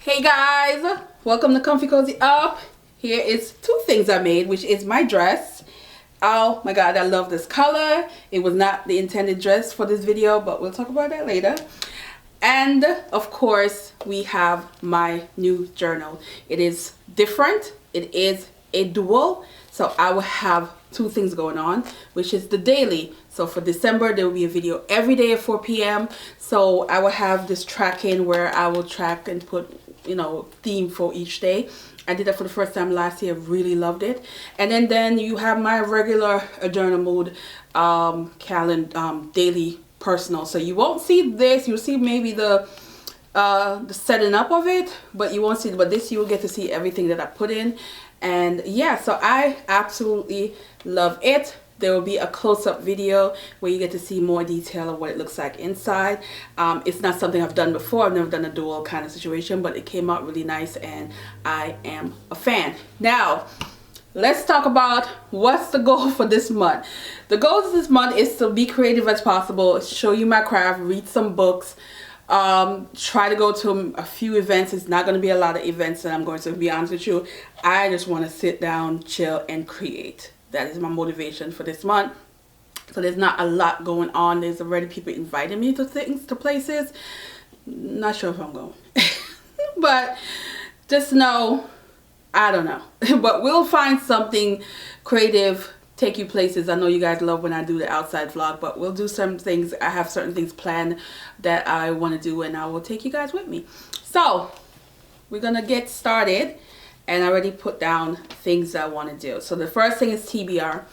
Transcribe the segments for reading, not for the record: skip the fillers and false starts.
Hey guys, welcome to Comfy Cozy Up. Here is two things I made, which is my dress. Oh my god, I love this color. It was not the intended dress for this video, but we'll talk about that later. And of course, we have my new journal. It is different. It is a dual. So I will have two things going on, which is the daily. So for December, there will be a video every day at 4 p.m. So I will have this tracking where I will track and put, theme for each day. I did that for the first time last year. Really loved it. And then you have my regular journal mode calendar daily personal. So you won't see this. You'll see maybe the setting up of it, but you won't see. But this, you will get to see everything that I put in. And yeah, so I absolutely love it. There will be a close-up video where you get to see more detail of what it looks like inside. It's not something I've done before. I've never done a dual kind of situation, but it came out really nice and I am a fan. Now, let's talk about what's the goal for this month. The goal of this month is to be creative as possible, show you my craft, read some books, try to go to a few events. It's not going to be a lot of events, and I'm going to be honest with you. I just want to sit down, chill, and create. That is my motivation for this month. So there's not a lot going on. There's already people inviting me to things, to places. Not sure if I'm going. But just know, I don't know. But we'll find something creative, take you places. I know you guys love when I do the outside vlog, but we'll do some things. I have certain things planned that I want to do, and I will take you guys with me. So we're gonna get started, and I already put down things I want to do. So the first thing is TBR.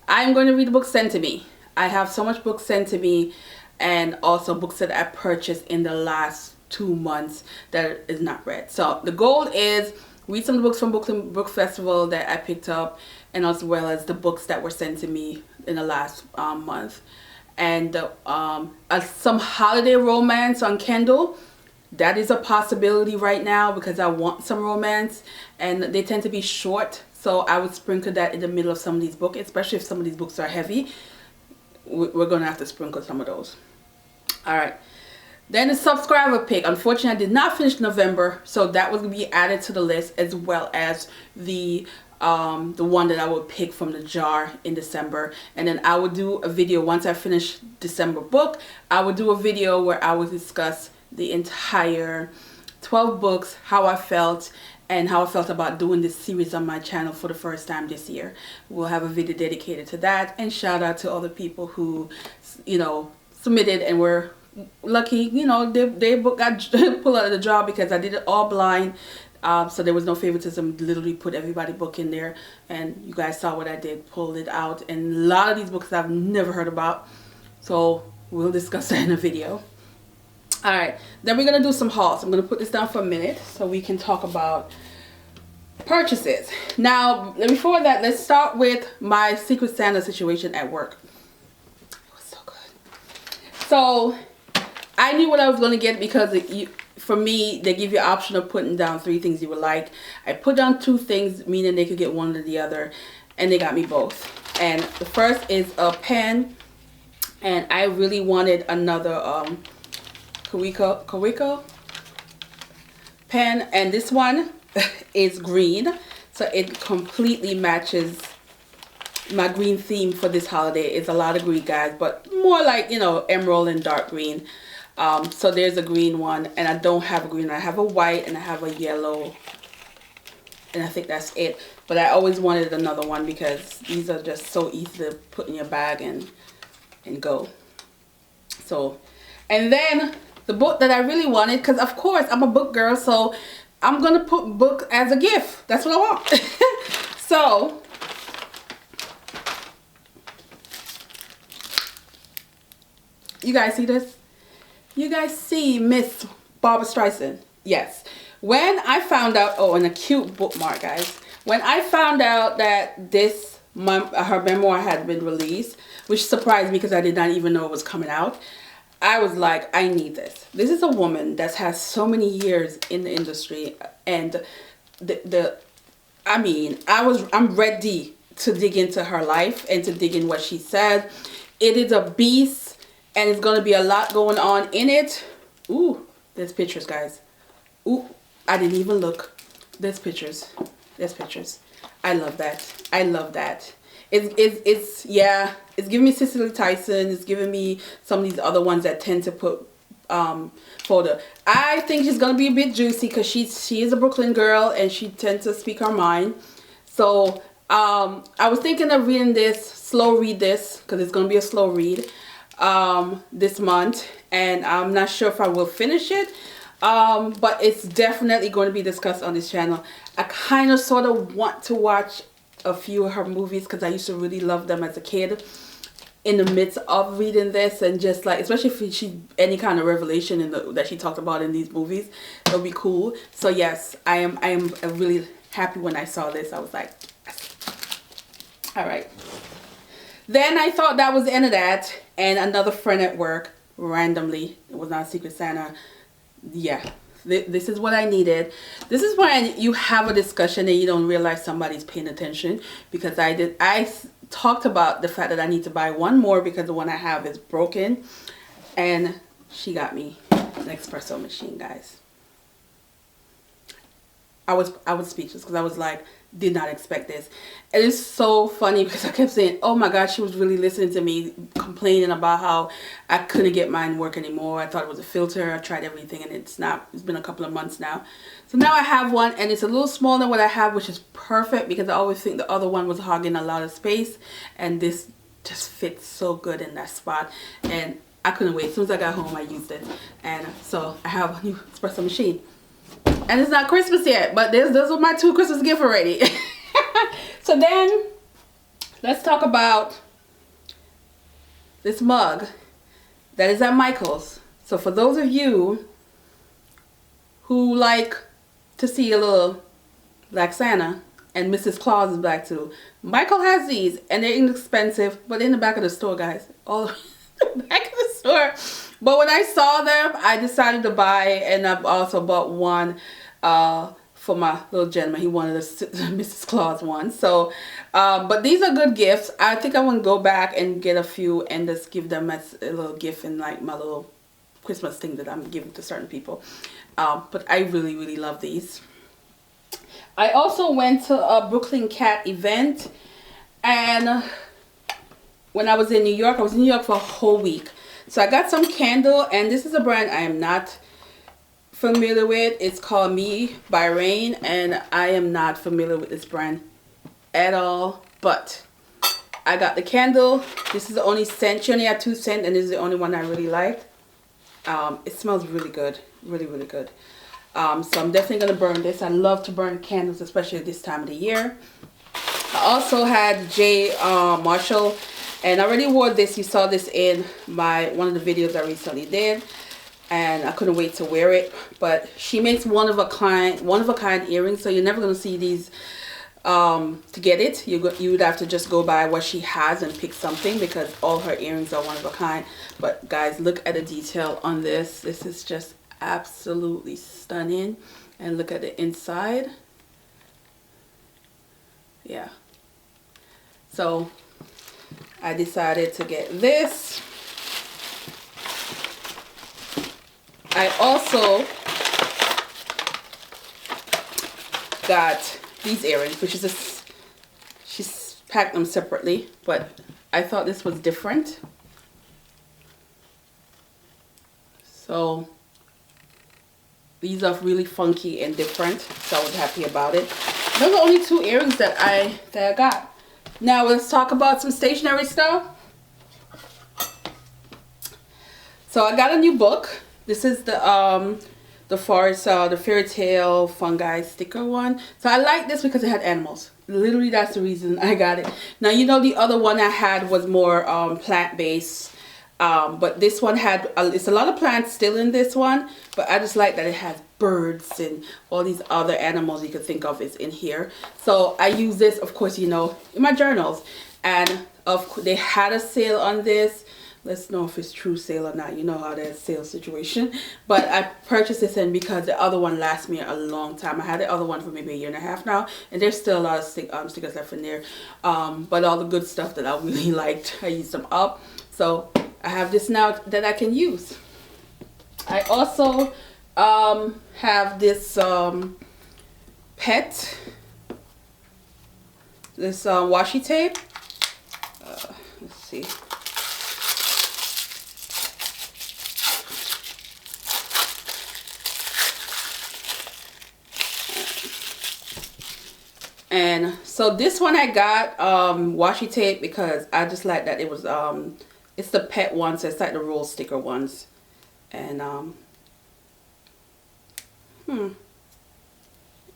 I'm going to read the books sent to me. I have so much books sent to me, and also books that I purchased in the last 2 months that is not read. So the goal is read some of the books from Book Festival that I picked up, and as well as the books that were sent to me in the last month. And some holiday romance on Kindle. That is a possibility right now because I want some romance, and they tend to be short. So I would sprinkle that in the middle of some of these books, especially if some of these books are heavy. We're going to have to sprinkle some of those. All right. Then the subscriber pick. Unfortunately, I did not finish November, so that will be added to the list, as well as the one that I would pick from the jar in December. And then I would do a video once I finish December book. I would do a video where I would discuss the entire 12 books, how I felt, and how I felt about doing this series on my channel for the first time this year. We'll have a video dedicated to that, and shout out to all the people who, submitted and were lucky. Their book got pulled out of the jar because I did it all blind. So there was no favoritism. Literally put everybody's book in there, and you guys saw what I did, pulled it out. And a lot of these books I've never heard about, so we'll discuss that in a video. All right, then we're gonna do some hauls. I'm gonna put this down for a minute so we can talk about purchases. Now, before that, let's start with my Secret Santa situation at work. It was so good. So I knew what I was gonna get because for me, they give you an option of putting down 3 things you would like. I put down 2 things, meaning they could get one or the other, and they got me both. And the first is a pen, and I really wanted another Kawiko pen, and this one is green, so it completely matches my green theme for this holiday. It's a lot of green, guys, but more like, emerald and dark green. So there's a green one, and I don't have a green. I have a white and I have a yellow, and I think that's it. But I always wanted another one because these are just so easy to put in your bag and go. So, and then the book that I really wanted, because of course I'm a book girl, so I'm gonna put book as a gift. That's what I want. So you guys see this? You guys see Miss Barbara Streisand? Yes. When I found out, and a cute bookmark, guys. When I found out that her memoir had been released, which surprised me because I did not even know it was coming out, I was like, I need this. This is a woman that has so many years in the industry, and I'm ready to dig into her life and to dig in what she said. It is a beast, and it's going to be a lot going on in it. Ooh, there's pictures, guys. Ooh, I didn't even look. There's pictures. There's pictures. I love that. I love that. It's yeah, it's giving me Cicely Tyson. It's giving me some of these other ones that tend to put photo. I think she's gonna be a bit juicy because she is a Brooklyn girl and she tends to speak her mind. So I was thinking of reading this, slow read this, because it's gonna be a slow read this month, and I'm not sure if I will finish it, but it's definitely going to be discussed on this channel. I kind of sort of want to watch a few of her movies because I used to really love them as a kid. In the midst of reading this, and just like, especially if she any kind of revelation that she talked about in these movies, it'll be cool. So yes, I am really happy when I saw this. I was like, yes. All right. Then I thought that was the end of that, and another friend at work randomly, it was not Secret Santa. Yeah, this is what I needed. This is when you have a discussion and you don't realize somebody's paying attention, because I talked about the fact that I need to buy one more because the one I have is broken, and she got me an espresso machine, guys. I was speechless because I was like, did not expect this. And it's so funny because I kept saying, oh my God, she was really listening to me complaining about how I couldn't get mine work anymore. I thought it was a filter. I tried everything and it's not. It's been a couple of months now. So now I have one, and it's a little smaller than what I have, which is perfect because I always think the other one was hogging a lot of space, and this just fits so good in that spot. And I couldn't wait. As soon as I got home, I used it. And so I have a new espresso machine. And it's not Christmas yet, but those are my 2 Christmas gifts already. So then, let's talk about this mug that is at Michael's. So for those of you who like to see a little Black Santa, and Mrs. Claus is black too, Michael has these, and they're inexpensive, but in the back of the store, guys. All the back of the store. But when I saw them, I decided to buy, and I've also bought one for my little gentleman. He wanted a Mrs. Claus one. So, but these are good gifts. I think I'm going to go back and get a few and just give them as a little gift in like my little Christmas thing that I'm giving to certain people. But I really, really love these. I also went to a Brooklyn Cat event, and when I was in New York, I was in New York for a whole week. So I got some candle, and this is a brand I am not familiar with. It's called Me by Rain, and I am not familiar with this brand at all. But I got the candle. This is the only scent. She only had 2 scents, and this is the only one I really liked. It smells really good. Really, really good. So I'm definitely going to burn this. I love to burn candles, especially this time of the year. I also had J. Marshall. And I already wore this. You saw this in one of the videos I recently did, and I couldn't wait to wear it. But she makes one of a kind earrings, so you're never gonna see these to get it. You would have to just go by what she has and pick something, because all her earrings are one of a kind. But guys, look at the detail on this. This is just absolutely stunning. And look at the inside. Yeah. So I decided to get this. I also got these earrings, which is she's packed them separately, but I thought this was different. So these are really funky and different, so I was happy about it. Those are only 2 earrings that I got. Now let's talk about some stationery stuff. So I got a new book. This is the forest, the fairy tale fungi sticker one. So I like this because it had animals. Literally, that's the reason I got it. Now, you know, the other one I had was more plant-based. But this one had, it's a lot of plants still in this one, but I just like that it has birds and all these other animals you could think of is in here. So I use this, of course, you know, in my journals. And they had a sale on this. Let's know if it's true sale or not. You know how there's sale situation. But I purchased this in because the other one lasts me a long time. I had the other one for maybe 1.5 years now, and there's still a lot of stickers left in there. But all the good stuff that I really liked, I used them up. So I have this now that I can use. I also have this pet, this washi tape. Let's see. And so this one I got washi tape because I just like that it was it's the pet ones, so it's like the roll sticker ones. And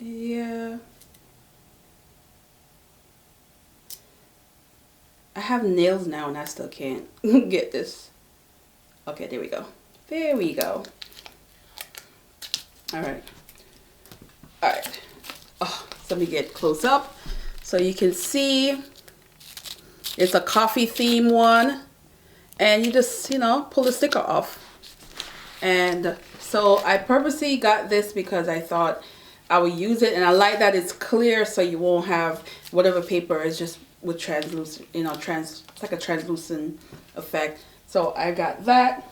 yeah, I have nails now and I still can't get this. Okay, there we go. There we go. All right. Oh, so let me get close up so you can see. It's a coffee theme one, and you just, you know, pull the sticker off. And so I purposely got this because I thought I would use it, and I like that it's clear, so you won't have whatever paper is just with translucent, you know, it's like a translucent effect. So I got that.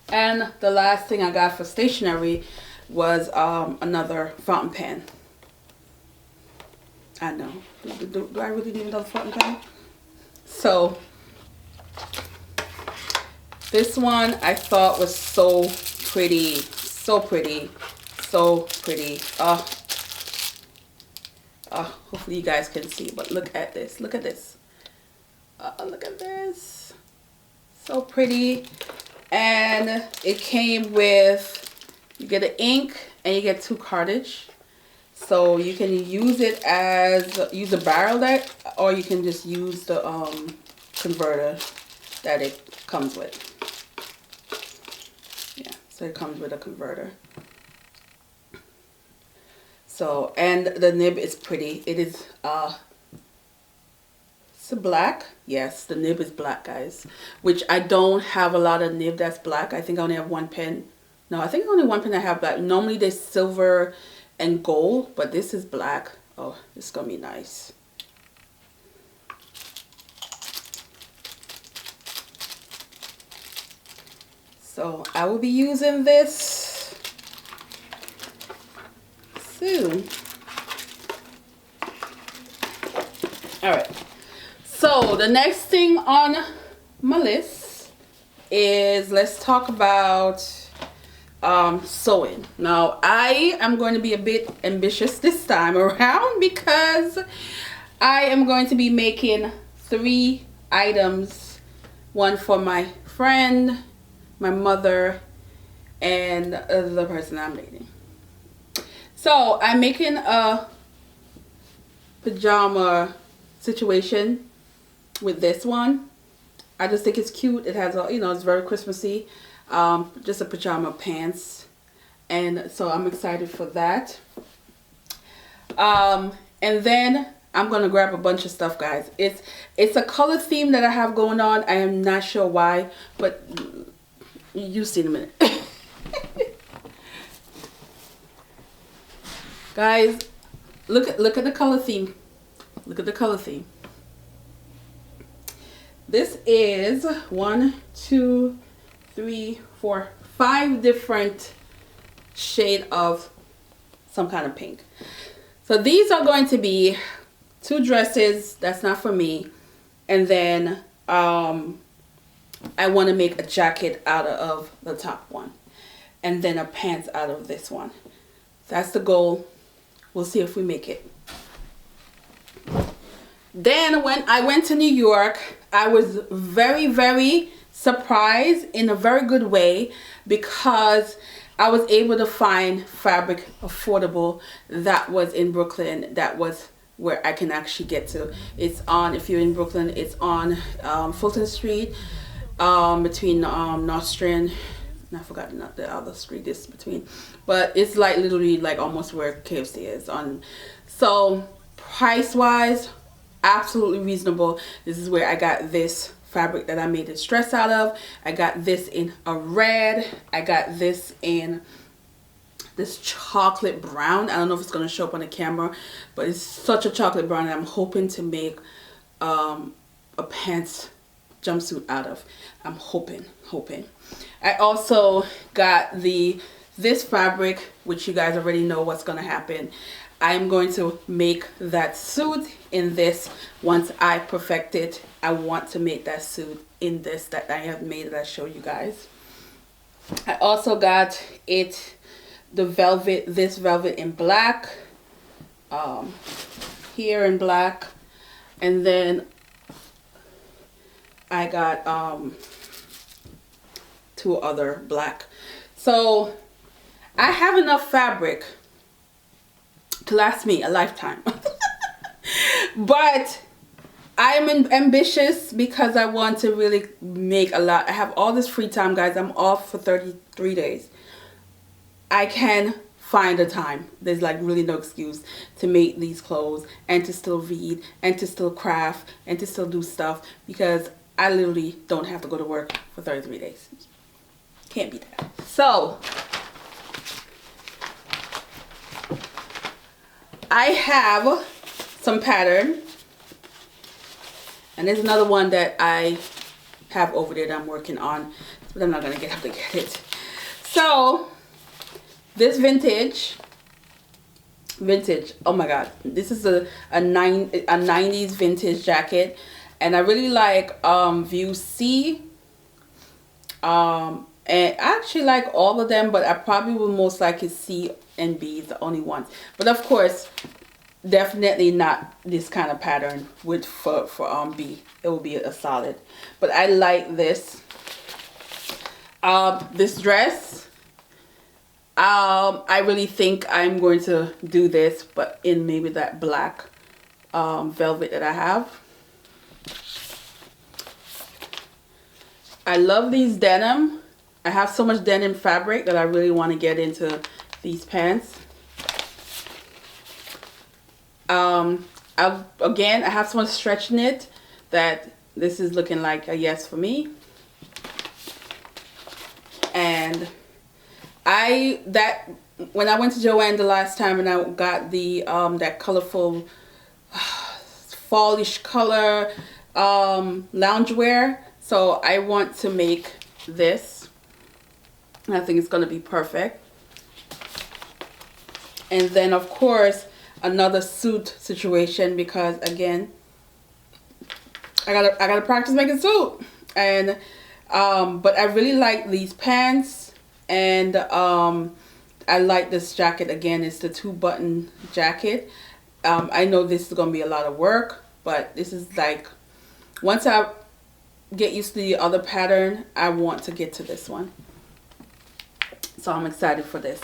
And the last thing I got for stationery was another fountain pen. I know. Do I really need another fountain pen? So this one I thought was so pretty. So pretty. So pretty. Hopefully you guys can see, but look at this. Look at this. Look at this. So pretty. And it came with, you get an ink and you get 2 cartridge. So you can use it as, use a barrel that, or you can just use the converter that it comes with. Yeah, so it comes with a converter. So, and the nib is pretty. It is, it's a black. Yes, the nib is black, guys. Which I don't have a lot of nib that's black. I think I only have 1 pen. No, I think only 1 pen I have black. Normally they're silver and gold, but this is black. Oh, it's gonna be nice. So I will be using this soon. All right. So the next thing on my list is, let's talk about sewing. Now I am going to be a bit ambitious this time around because I am going to be making 3 items, one for my friend, my mother, and the person I'm dating. So I'm making a pajama situation with this one. I just think it's cute. It has a, you know, it's very Christmassy. Just a pajama pants, and so I'm excited for that. And then I'm gonna grab a bunch of stuff, guys. It's a color theme that I have going on. I am not sure why, but you see in a minute. Guys, look at the color theme. Look at the color theme. This is 1, 2, 3, 4, 5 different shade of some kind of pink. So these are going to be 2 dresses. That's not for me. And then I want to make a jacket out of the top one, and then a pants out of this one. That's the goal. We'll see if we make it. Then when I went to New York, I was very, very surprised in a very good way, because I was able to find fabric affordable that was in Brooklyn, that was where I can actually get to. It's on, if you're in Brooklyn, it's on Fulton Street, between North Strand, I forgot the other street is between, but it's like literally like almost where KFC is on. So price wise, absolutely reasonable. This is where I got this fabric that I made this dress out of. I got this in a red. I got this in this chocolate brown. I don't know if it's going to show up on the camera, but it's such a chocolate brown, and I'm hoping to make a pants jumpsuit out of. I'm hoping. I also got the this fabric, which you guys already know what's going to happen. I'm going to make that suit in this. Once I perfect it, I want to make that suit in this that I have made, that I showed you guys. I also got the velvet, this velvet in black, here in black, and then I got 2 other black. So I have enough fabric to last me a lifetime. But I'm ambitious because I want to really make a lot. I have all this free time, guys. I'm off for 33 days. I can find a time. There's like really no excuse to make these clothes and to still read and to still craft and to still do stuff, because I literally don't have to go to work for 33 days. Can't be that. So I have some pattern, and there's another one that I have over there that I'm working on, but I'm not gonna get up to get it. So this vintage, oh my god, this is a 90s vintage jacket, and I really like view C, and I actually like all of them, but I probably will most likely C and B is the only ones. But of course, definitely not this kind of pattern with for B. It will be a solid. But I like this. This dress, I really think I'm going to do this, but in maybe that black velvet that I have. I love these denim. I have so much denim fabric that I really want to get into these pants. Again, I have so much stretch in it that this is looking like a yes for me. And when I went to Joann the last time and I got the that colorful fallish color loungewear, so I want to make this. I think it's going to be perfect. And then of course another suit situation, because again I gotta practice making suit. And but I really like these pants, and I like this jacket. Again, it's the 2-button jacket. I know this is gonna be a lot of work, but this is like, once I get used to the other pattern, I want to get to this one. So I'm excited for this.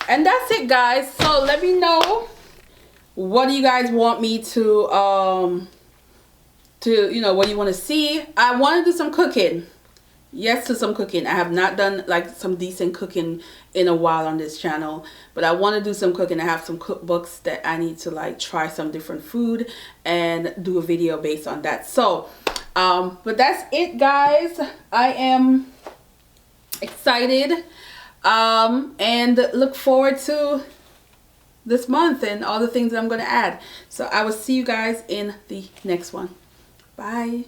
And that's it, guys. So let me know, what do you guys want me to you know, what do you want to see? I want to do some cooking. Yes, to some cooking. I have not done like some decent cooking in a while on this channel, but I want to do some cooking. I have some cookbooks that I need to like try some different food and do a video based on that. So but that's it, guys. I am excited and look forward to this month and all the things that I'm going to add. So I will see you guys in the next one. Bye.